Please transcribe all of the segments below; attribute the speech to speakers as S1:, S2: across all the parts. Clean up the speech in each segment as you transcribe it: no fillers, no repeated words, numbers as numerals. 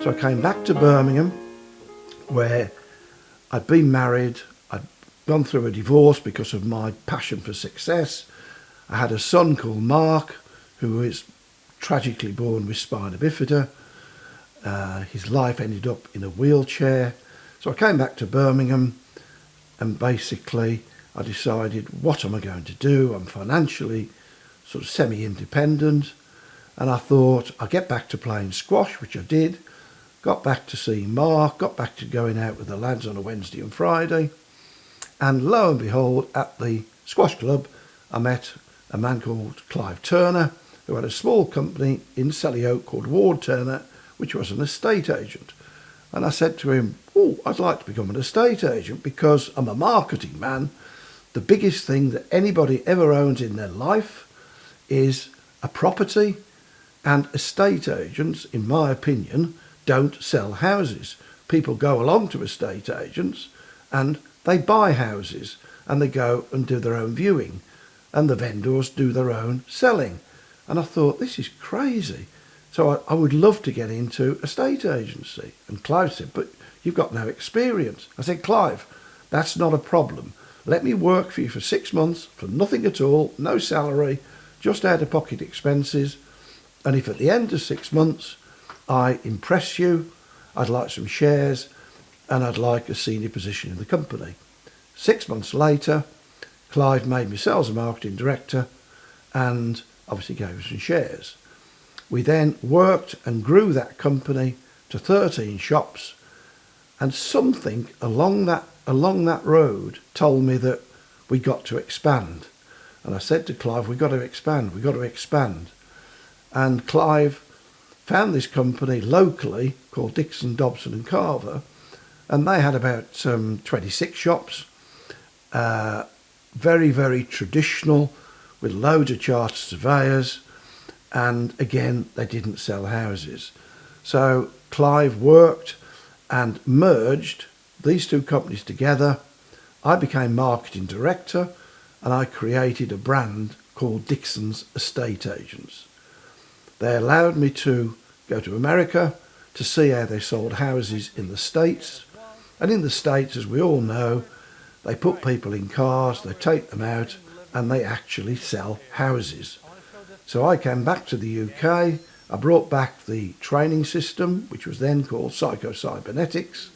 S1: So I came back to Birmingham, where I'd been married, I'd gone through a divorce because of my passion for success. I had a son called Mark, who was tragically born with spina bifida. His life ended up in a wheelchair. So I came back to Birmingham, and basically I decided, what am I going to do? I'm financially sort of semi-independent, and I thought I'd get back to playing squash, which I did. Got back to seeing Mark, got back to going out with the lads on a Wednesday and Friday, and lo and behold, at the squash club I met a man called Clive Turner, who had a small company in Selly Oak called Ward Turner, which was an estate agent. And I said to him, oh, I'd like to become an estate agent because I'm a marketing man. The biggest thing that anybody ever owns in their life is a property, and estate agents, in my opinion, don't sell houses. People go along to estate agents and they buy houses, and they go and do their own viewing, and the vendors do their own selling. And I thought, this is crazy. So I would love to get into estate agency. And Clive said, but you've got no experience. I said, Clive, that's not a problem. Let me work for you for 6 months for nothing at all, no salary, just out-of-pocket expenses. And if at the end of 6 months I impress you, I'd like some shares and I'd like a senior position in the company. 6 months later, Clive made me sales and marketing director and obviously gave us some shares. We then worked and grew that company to 13 shops, and something along that road told me that we got to expand. And I said to Clive, we've got to expand. And Clive found this company locally called Dixon, Dobson and Carver, and they had about 26 shops, very, very traditional, with loads of chartered surveyors, and again, they didn't sell houses. So Clive worked and merged these two companies together. I became marketing director, and I created a brand called Dixon's Estate Agents. They allowed me to go to America to see how they sold houses in the States. And in the States, as we all know, they put people in cars, they take them out, and they actually sell houses. So I came back to the UK, I brought back the training system, which was then called Psycho-Cybernetics,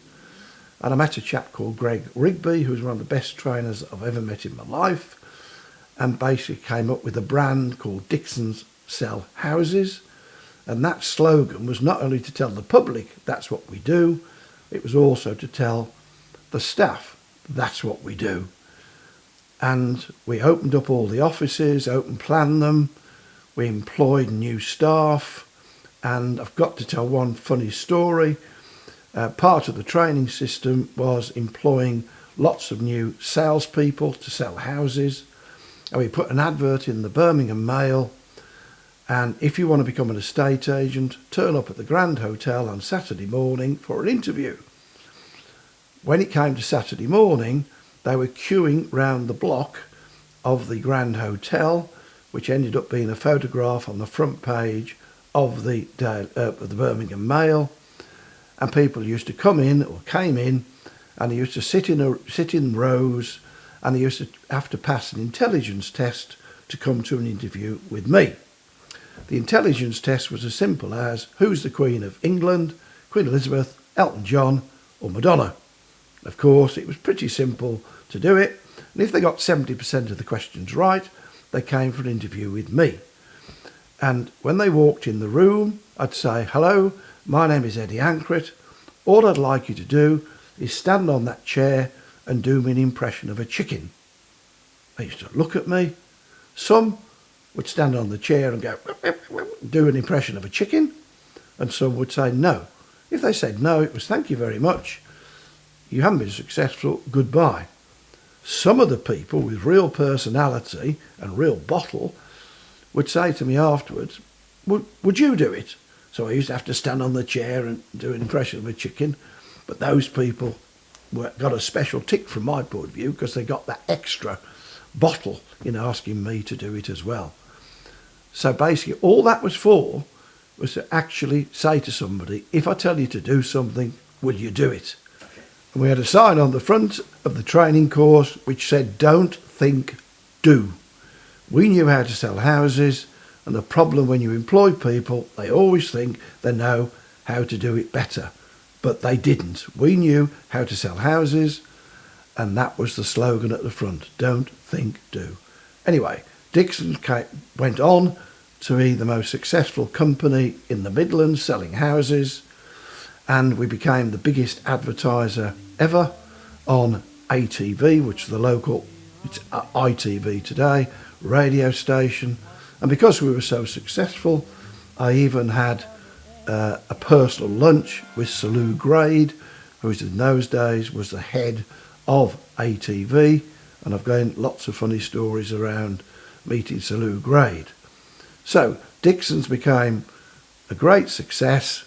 S1: and I met a chap called Greg Rigby, who was one of the best trainers I've ever met in my life, and basically came up with a brand called Dixon's Sell Houses. And that slogan was not only to tell the public that's what we do, it was also to tell the staff that's what we do. And we opened up all the offices, open planned them, we employed new staff, and I've got to tell one funny story. Part of the training system was employing lots of new salespeople to sell houses, and we put an advert in the Birmingham Mail, and if you want to become an estate agent, turn up at the Grand Hotel on Saturday morning for an interview. When it came to Saturday morning, they were queuing round the block of the Grand Hotel, which ended up being a photograph on the front page of the Birmingham Mail. And people used to come in or came in, and they used to sit in rows, and they used to have to pass an intelligence test to come to an interview with me. The intelligence test was as simple as, who's the Queen of England, Queen Elizabeth, Elton John or Madonna? Of course, it was pretty simple to do it, and if they got 70% of the questions right, they came for an interview with me. And when they walked in the room, I'd say, hello, my name is Eddy Ankrett. All I'd like you to do is stand on that chair and do me an impression of a chicken. They used to look at me. Some would stand on the chair and go, do an impression of a chicken, and some would say no. If they said no, it was thank you very much, you haven't been successful, goodbye. Some of the people with real personality and real bottle would say to me afterwards, would you do it? So I used to have to stand on the chair and do an impression of a chicken, but those people got a special tick from my point of view because they got that extra bottle in asking me to do it as well. So basically all that was for was to actually say to somebody, if I tell you to do something, will you do it? And we had a sign on the front of the training course which said, don't think, do. We knew how to sell houses, and the problem when you employ people, they always think they know how to do it better. But they didn't. We knew how to sell houses, and that was the slogan at the front. Don't think, do. Anyway, Dixons went on to be the most successful company in the Midlands selling houses, and we became the biggest advertiser ever on ATV, which is the local, it's ITV today, radio station. And because we were so successful, I even had a personal lunch with Sir Lou Grade, who in those days was the head of ATV, and I've got lots of funny stories around meeting Sir Lou Grade. So Dixons became a great success,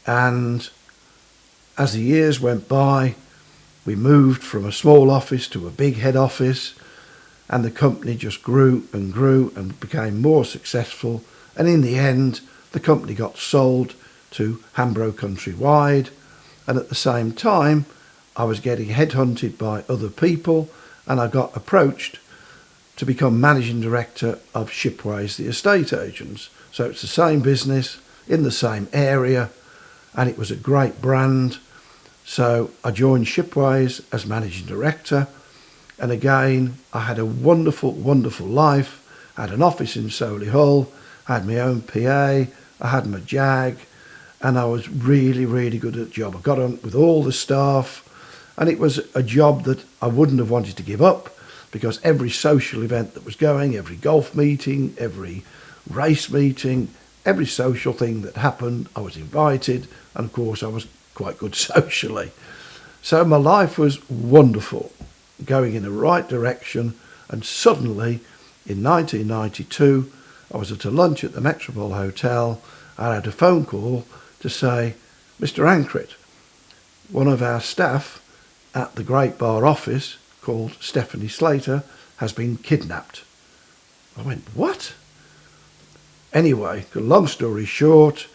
S1: and as the years went by, we moved from a small office to a big head office, and the company just grew and became more successful, and in the end the company got sold to Hambro Countrywide, and at the same time I was getting headhunted by other people, and I got approached to become managing director of Shipways, the estate agents. So it's the same business in the same area, and it was a great brand. So I joined Shipways as managing director, and again I had a wonderful, wonderful life. I had an office in Solihull, I had my own PA, I had my Jag, and I was really, really good at the job. I got on with all the staff, and it was a job that I wouldn't have wanted to give up, because every social event that was going, every golf meeting, every race meeting, every social thing that happened, I was invited, and of course I was quite good socially. So my life was wonderful, going in the right direction, and suddenly in 1992 I was at a lunch at the Metropole Hotel. I had a phone call to say, Mr. Ankrett, one of our staff at the Great Bar office, called Stephanie Slater, has been kidnapped. I went, what? Anyway, long story short,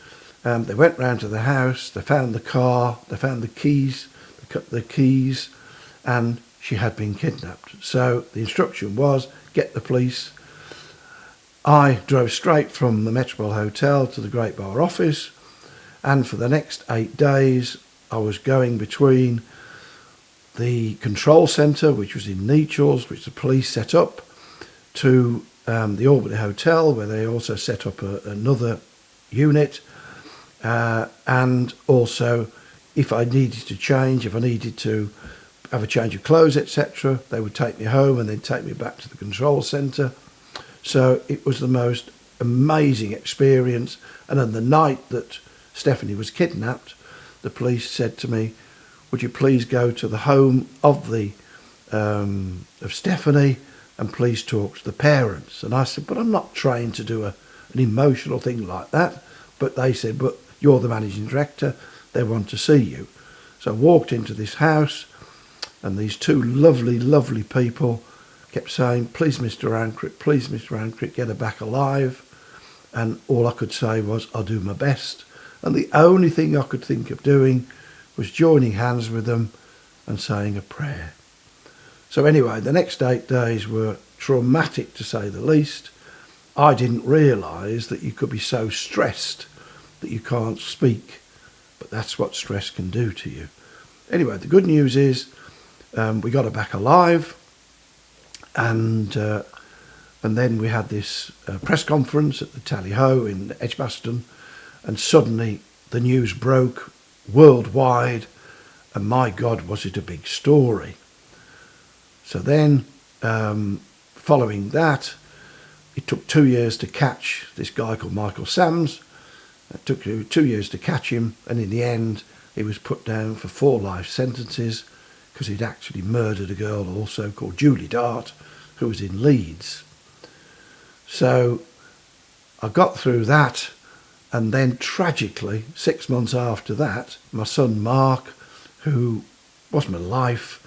S1: they went round to the house, they found the car, they found the keys, they cut the keys, and she had been kidnapped. So the instruction was, get the police. I drove straight from the Metropole Hotel to the Great Bar office, and for the next 8 days I was going between the control centre, which was in Nechells, which the police set up, to the Albany Hotel, where they also set up another unit, and also if I needed to change, if I needed to have a change of clothes, etc., they would take me home and then take me back to the control centre. So it was the most amazing experience. And on the night that Stephanie was kidnapped, the police said to me, would you please go to the home of Stephanie and please talk to the parents? And I said, but I'm not trained to do an emotional thing like that. But they said, but you're the managing director, they want to see you. So I walked into this house, and these two lovely, lovely people kept saying, please Mr. Ankrett, get her back alive. And all I could say was, I'll do my best. And the only thing I could think of doing was joining hands with them and saying a prayer. So anyway, the next 8 days were traumatic, to say the least. I didn't realise that you could be so stressed that you can't speak, but that's what stress can do to you. Anyway, the good news is we got her back alive, and then we had this press conference at the Tally Ho in Edgbaston, and suddenly the news broke worldwide, and my God, was it a big story. So then, following that, it took 2 years to catch this guy called Michael Sams. It took 2 years to catch him, and in the end he was put down for 4 life sentences because he'd actually murdered a girl also called Julie Dart, who was in Leeds. So I got through that, and then tragically 6 months after that, my son Mark, who was my life,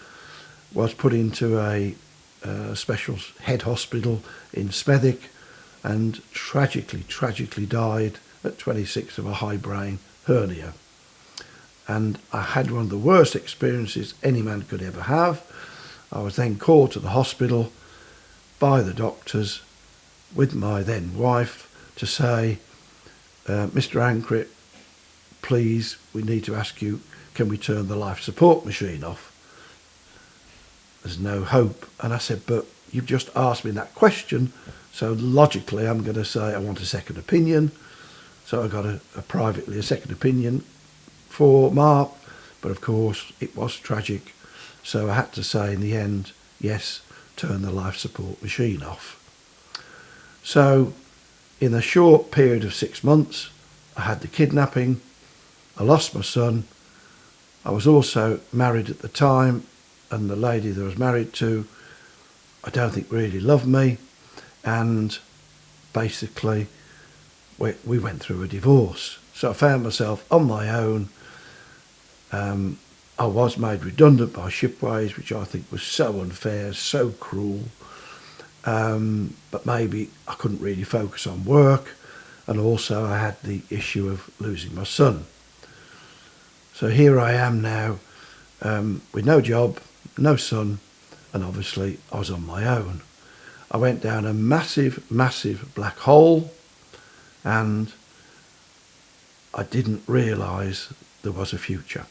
S1: was put into a special head hospital in Smethwick, and tragically died at 26 of a high brain hernia. And I had one of the worst experiences any man could ever have. I was then called to the hospital by the doctors with my then wife to say, Mr. Ankrett, please, we need to ask you, can we turn the life support machine off? There's no hope. And I said, but you've just asked me that question, so logically I'm going to say I want a second opinion. So I got privately a second opinion for Mark, but of course it was tragic. So I had to say in the end, yes, turn the life support machine off. So in a short period of 6 months, I had the kidnapping, I lost my son. I was also married at the time, and the lady that I was married to, I don't think really loved me, and basically we went through a divorce. So I found myself on my own. I was made redundant by Shipways, which I think was so unfair, so cruel. But maybe I couldn't really focus on work, and also I had the issue of losing my son. So here I am now, with no job, no son, and obviously I was on my own. I went down a massive, massive black hole, and I didn't realise there was a future.